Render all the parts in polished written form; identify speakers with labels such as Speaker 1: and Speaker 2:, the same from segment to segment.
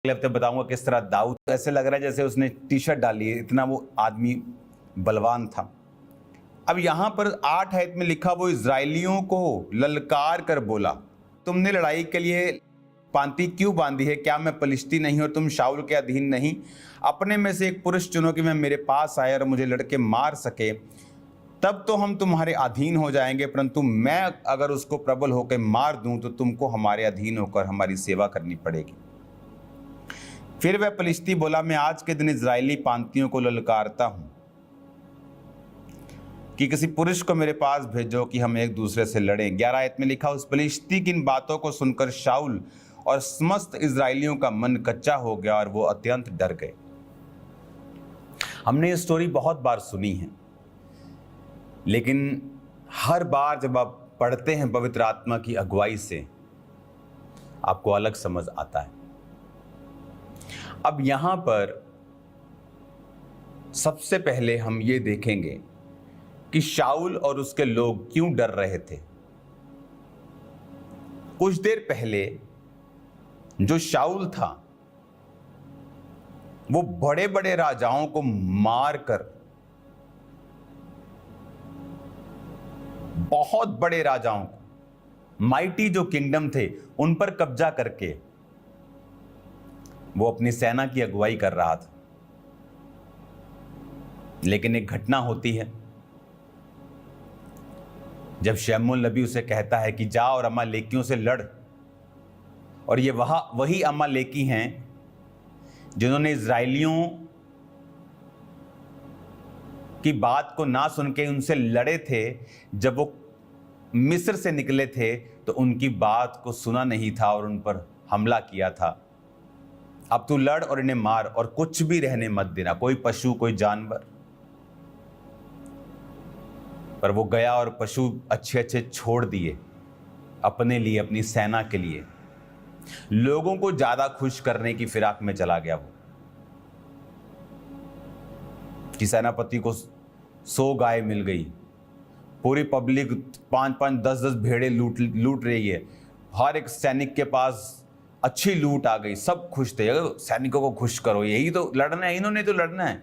Speaker 1: अगले हफ्ते बताऊंगा किस तरह दाऊद, ऐसे लग रहा है जैसे उसने टी शर्ट डाली है, इतना वो आदमी बलवान था। अब यहां पर 8 आयत में लिखा, वो इजराइलियों को ललकार कर बोला, तुमने लड़ाई के लिए पांति क्यों बांधी है? क्या मैं पलिश्ती नहीं और तुम शाऊल के अधीन नहीं? अपने में से एक पुरुष चुनो कि मैं मेरे पास आए और मुझे लड़के मार सके, तब तो हम तुम्हारे अधीन हो जाएंगे, परंतु मैं अगर उसको प्रबल होकर मार दूं तो तुमको हमारे अधीन होकर हमारी सेवा करनी पड़ेगी। फिर वह पलिश्ती बोला, मैं आज के दिन इजरायली पांतियों को ललकारता हूं कि किसी पुरुष को मेरे पास भेजो कि हम एक दूसरे से लड़ें। 11 आयत में लिखा, उस पलिश्ती की इन बातों को सुनकर शाऊल और समस्त इजरायलियों का मन कच्चा हो गया और वो अत्यंत डर गए। हमने ये स्टोरी बहुत बार सुनी है, लेकिन हर बार जब आप पढ़ते हैं पवित्र आत्मा की अगुवाई से, आपको अलग समझ आता है। अब यहां पर सबसे पहले हम ये देखेंगे कि शाऊल और उसके लोग क्यों डर रहे थे। कुछ देर पहले जो शाऊल था वो बड़े बड़े राजाओं को मारकर, बहुत बड़े राजाओं को, माइटी जो किंगडम थे उन पर कब्जा करके वो अपनी सेना की अगुवाई कर रहा था। लेकिन एक घटना होती है जब शमूएल नबी उसे कहता है कि जा और अमालेकियों से लड़, और ये वही अमालेकी हैं जिन्होंने इजराइलियों की बात को ना सुन के उनसे लड़े थे। जब वो मिस्र से निकले थे तो उनकी बात को सुना नहीं था और उन पर हमला किया था। अब तू लड़ और इन्हें मार और कुछ भी रहने मत देना, कोई पशु कोई जानवर। पर वो गया और पशु अच्छे अच्छे छोड़ दिए अपने लिए, अपनी सेना के लिए। लोगों को ज्यादा खुश करने की फिराक में चला गया वो, कि सेनापति को 100 गाय मिल गई, पूरी पब्लिक 5-5 10-10 भेड़े लूट रही है, हर एक सैनिक के पास अच्छी लूट आ गई, सब खुश थे। सैनिकों को खुश करो, यही तो लड़ना है, इन्होंने तो लड़ना है।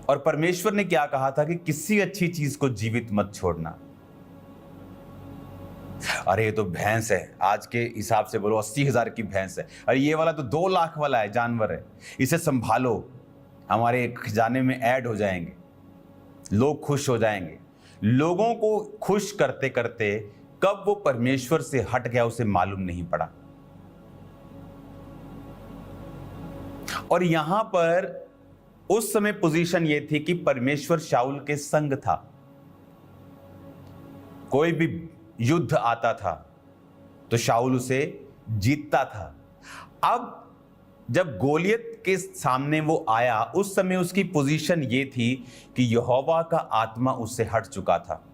Speaker 1: और परमेश्वर ने क्या कहा था कि किसी अच्छी चीज को जीवित मत छोड़ना। अरे ये तो भैंस है, आज के हिसाब से बोलो 80,000 की भैंस है, अरे ये वाला तो 2 लाख वाला है, जानवर है, इसे संभालो, हमारे खजाने में ऐड हो जाएंगे, लोग खुश हो जाएंगे। लोगों को खुश करते करते कब वो परमेश्वर से हट गया उसे मालूम नहीं पड़ा। और यहां पर उस समय पोजीशन ये थी कि परमेश्वर शाऊल के संग था। कोई भी युद्ध आता था तो शाऊल उसे जीतता था। अब जब गोलियत के सामने वो आया, उस समय उसकी पोजीशन ये थी कि यहोवा का आत्मा उससे हट चुका था।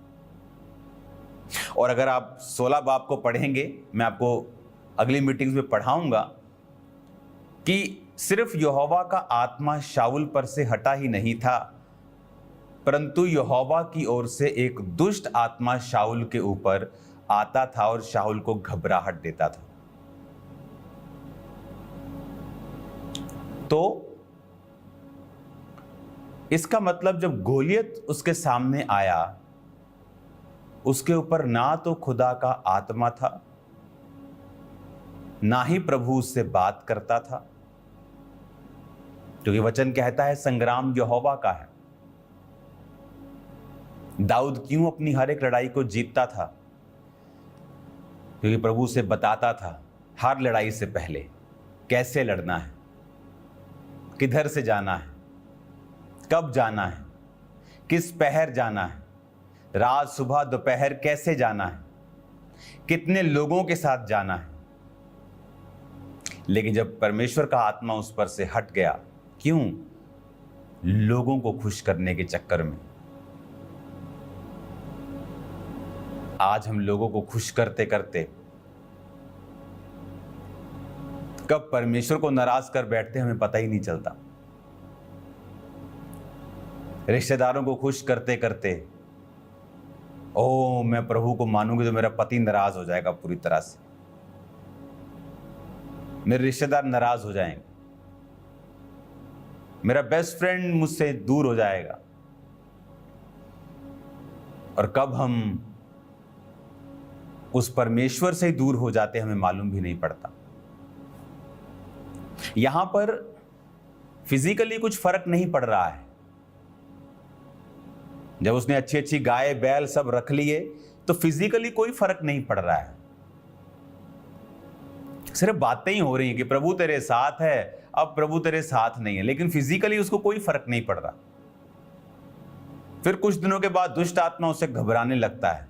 Speaker 1: और अगर आप 16 बाब को पढ़ेंगे, मैं आपको अगली मीटिंग्स में पढ़ाऊंगा कि सिर्फ यहोवा का आत्मा शाऊल पर से हटा ही नहीं था, परंतु यहोवा की ओर से एक दुष्ट आत्मा शाऊल के ऊपर आता था और शाऊल को घबराहट देता था। तो इसका मतलब जब गोलियत उसके सामने आया, उसके ऊपर ना तो खुदा का आत्मा था, ना ही प्रभु उससे बात करता था, क्योंकि वचन कहता है संग्राम यहोवा का है। दाऊद क्यों अपनी हर एक लड़ाई को जीतता था? क्योंकि प्रभु से बताता था हर लड़ाई से पहले कैसे लड़ना है, किधर से जाना है, कब जाना है, किस पहर जाना है, रात सुबह दोपहर कैसे जाना है, कितने लोगों के साथ जाना है। लेकिन जब परमेश्वर का आत्मा उस पर से हट गया, क्यों? लोगों को खुश करने के चक्कर में। आज हम लोगों को खुश करते करते कब परमेश्वर को नाराज कर बैठते हमें पता ही नहीं चलता। रिश्तेदारों को खुश करते करते, ओ मैं प्रभु को मानूंगी तो मेरा पति नाराज हो जाएगा पूरी तरह से। मेरे रिश्तेदार नाराज हो जाएंगे, मेरा बेस्ट फ्रेंड मुझसे दूर हो जाएगा, और कब हम उस परमेश्वर से दूर हो जाते हमें मालूम भी नहीं पड़ता। यहां पर फिजिकली कुछ फर्क नहीं पड़ रहा है। जब उसने अच्छी अच्छी गाय बैल सब रख लिए तो फिजिकली कोई फर्क नहीं पड़ रहा है, सिर्फ बातें ही हो रही हैं कि प्रभु तेरे साथ है, अब प्रभु तेरे साथ नहीं है, लेकिन फिजिकली उसको कोई फर्क नहीं पड़ रहा। फिर कुछ दिनों के बाद दुष्ट आत्मा उसे घबराने लगता है।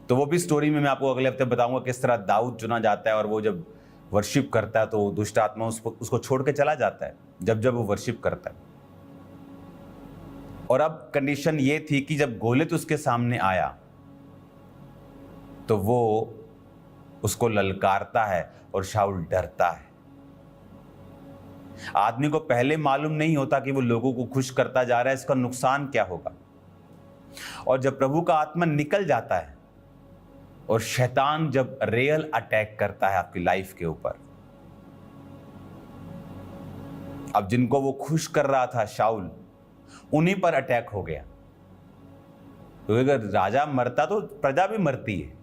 Speaker 1: तो वो भी स्टोरी में मैं आपको अगले हफ्ते बताऊंगा किस तरह दाऊद चुना जाता है, और वो जब वर्शिप करता है तो दुष्ट आत्मा उसको छोड़ के चला जाता है जब जब वो वर्शिप करता है। और अब कंडीशन ये थी कि जब गोलियत उसके सामने आया तो वो उसको ललकारता है और शाऊल डरता है। आदमी को पहले मालूम नहीं होता कि वो लोगों को खुश करता जा रहा है, इसका नुकसान क्या होगा। और जब प्रभु का आत्मा निकल जाता है और शैतान जब रियल अटैक करता है आपकी लाइफ के ऊपर, अब जिनको वो खुश कर रहा था शाऊल, उन्हीं पर अटैक हो गया। तो अगर राजा मरता तो प्रजा भी मरती है,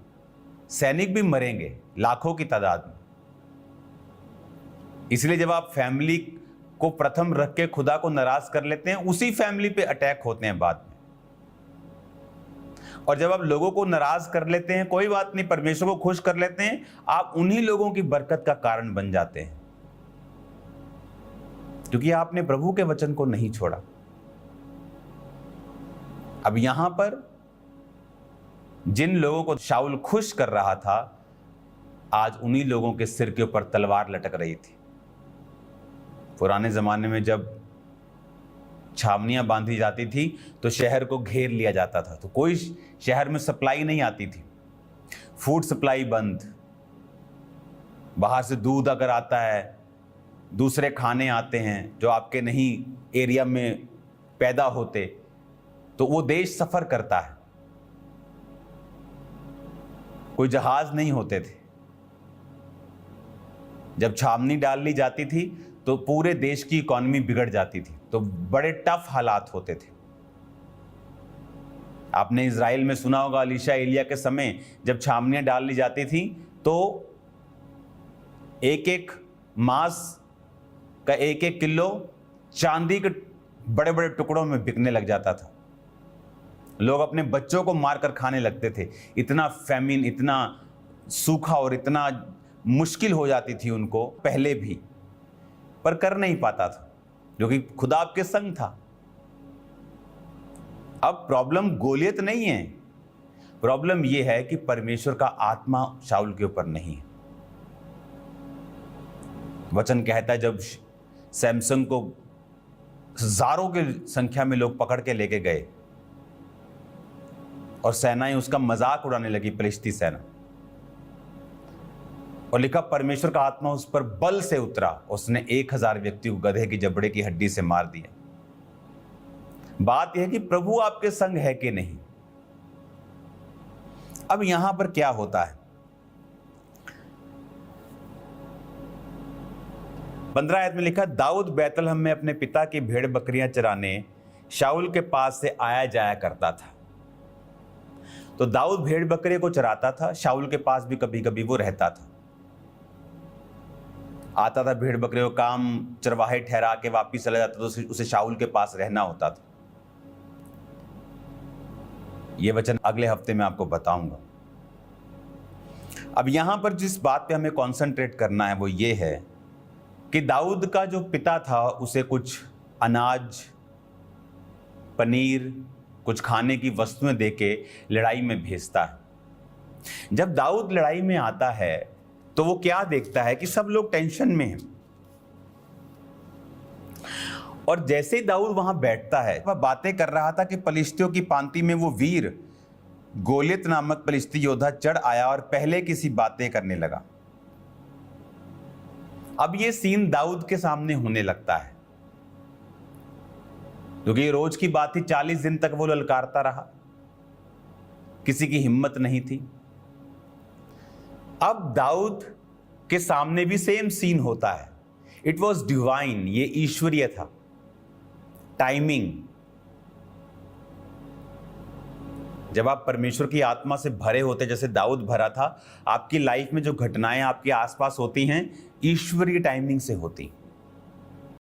Speaker 1: सैनिक भी मरेंगे लाखों की तादाद में। इसलिए जब आप फैमिली को प्रथम रख के खुदा को नाराज कर लेते हैं, उसी फैमिली पे अटैक होते हैं बाद में। और जब आप लोगों को नाराज कर लेते हैं, कोई बात नहीं, परमेश्वर को खुश कर लेते हैं, आप उन्हीं लोगों की बरकत का कारण बन जाते हैं, क्योंकि आपने प्रभु के वचन को नहीं छोड़ा। अब यहां पर जिन लोगों को शाऊल खुश कर रहा था, आज उन्हीं लोगों के सिर के ऊपर तलवार लटक रही थी। पुराने जमाने में जब छावनियां बांधी जाती थी तो शहर को घेर लिया जाता था, तो कोई शहर में सप्लाई नहीं आती थी, फूड सप्लाई बंद, बाहर से दूध अगर आता है, दूसरे खाने आते हैं जो आपके नहीं एरिया में पैदा होते, तो वो देश सफर करता है। कोई जहाज नहीं होते थे। जब छावनी डाल ली जाती थी तो पूरे देश की इकोनॉमी बिगड़ जाती थी, तो बड़े टफ हालात होते थे। आपने इज़राइल में सुना होगा, एलीशा एलिया के समय जब छावनियां डाल ली जाती थी तो एक एक मांस का एक एक किलो चांदी के बड़े बड़े टुकड़ों में बिकने लग जाता था। लोग अपने बच्चों को मारकर खाने लगते थे। इतना फैमिन, इतना सूखा और इतना मुश्किल हो जाती थी उनको पहले भी, पर कर नहीं पाता था क्योंकि खुदा आपके संग था। अब प्रॉब्लम गोलियत नहीं है, प्रॉब्लम यह है कि परमेश्वर का आत्मा शाऊल के ऊपर नहीं है। वचन कहता है जब सैमसन को हजारों की संख्या में लोग पकड़ के लेके गए और सेनाएं उसका मजाक उड़ाने लगी, फलिश्ती सेना, और लिखा परमेश्वर का आत्मा उस पर बल से उतरा, उसने 1000 व्यक्ति को गधे की जबड़े की हड्डी से मार दिया। बात यह है कि प्रभु आपके संग है कि नहीं। अब यहां पर क्या होता है, 15 आयत में लिखा, दाऊद बैतलहम में अपने पिता की भेड़ बकरियां चराने शाऊल के पास से आया जाया करता था। तो दाऊद भेड़ बकरियों को चराता था, शाऊल के पास भी कभी कभी वो रहता था, आता था, भेड़ बकरियों को काम चरवाहे ठहरा के वापिस चला जाता, तो उसे शाऊल के पास रहना होता था। ये वचन अगले हफ्ते में आपको बताऊंगा। अब यहां पर जिस बात पे हमें कंसंट्रेट करना है वो ये है कि दाऊद का जो पिता था उसे कुछ अनाज, पनीर, कुछ खाने की वस्तुएं देके लड़ाई में भेजता है। जब दाऊद लड़ाई में आता है तो वो क्या देखता है कि सब लोग टेंशन में हैं, और जैसे ही दाऊद वहां बैठता है, वह बातें कर रहा था कि फलिश्तियों की पांति में वो वीर गोलियत नामक फलिश्ती योद्धा चढ़ आया और पहले किसी बातें करने लगा। अब ये सीन दाऊद के सामने होने लगता है क्योंकि रोज की बात थी, 40 दिन तक वो ललकारता रहा, किसी की हिम्मत नहीं थी। अब दाऊद के सामने भी सेम सीन होता है। इट वॉज डिवाइन, ये ईश्वरीय था। टाइमिंग, जब आप परमेश्वर की आत्मा से भरे होते, जैसे दाऊद भरा था, आपकी लाइफ में जो घटनाएं आपके आसपास होती हैं ईश्वरीय टाइमिंग से होती।